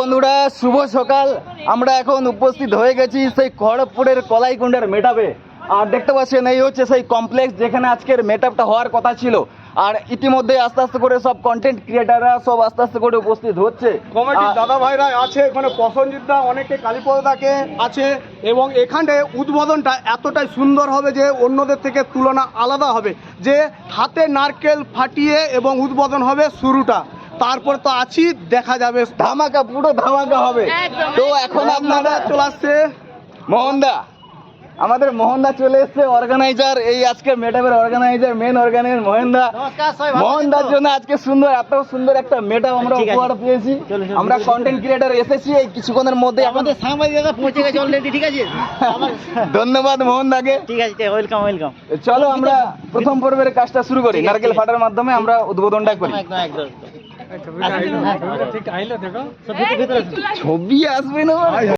বন্ধুরা, শুভ সকাল। আমরা এখন উপস্থিত হয়ে গেছি সেই খড়গপুরের কলাইকুণ্ডার মেটআপে। আর দেখতে পাচ্ছেন এই হচ্ছে সেই কমপ্লেক্স যেখানে আজকের মেটআপটা হওয়ার কথা ছিল। আর ইতিমধ্যে আস্তে আস্তে করে সব কন্টেন্ট ক্রিয়েটাররা সব আস্তে আস্তে করে উপস্থিত হচ্ছে। কমিটির দাদা ভাইরা আছে এখানে, প্রসঞ্জিতদা অনেকে, কালীপদাকে আছে। এবং এখানে উদ্বোধনটা এতটাই সুন্দর হবে যে অন্যদের থেকে তুলনা আলাদা হবে, যে হাতে নারকেল ফাটিয়ে এবং উদ্বোধন হবে শুরুটা। তারপর তো আছি, দেখা যাবে ধামাকা, পুরো ধামাকা হবে। তো এখন আপনারা চলে আসছে মোহনদা, আমাদের মোহনদা চলে এসছে, অর্গানাইজার, এই আজকে মেটআপের অর্গানাইজার, মেন অর্গানাইজার মোহনদা। মোহনদার জন্য আজকে সুন্দর, এত সুন্দর একটা মেটআপ আমরা উপহার পেয়েছি। আমরা কন্টেন্ট ক্রিয়েটার এসেছি এই কিছুক্ষণের মধ্যে। আমাদের সাংবাদিকরা পৌঁছে গেছে অলরেডি, ঠিক আছে? ধন্যবাদ মোহনদাকে। ঠিক আছে, ওয়েলকাম ওয়েলকাম। চলো আমরা প্রথম পর্বের কাজটা শুরু করি। নারকেল ফাটার মাধ্যমে আমরা উদ্বোধনটা করি। একদম একদম। ছবি আসবে না?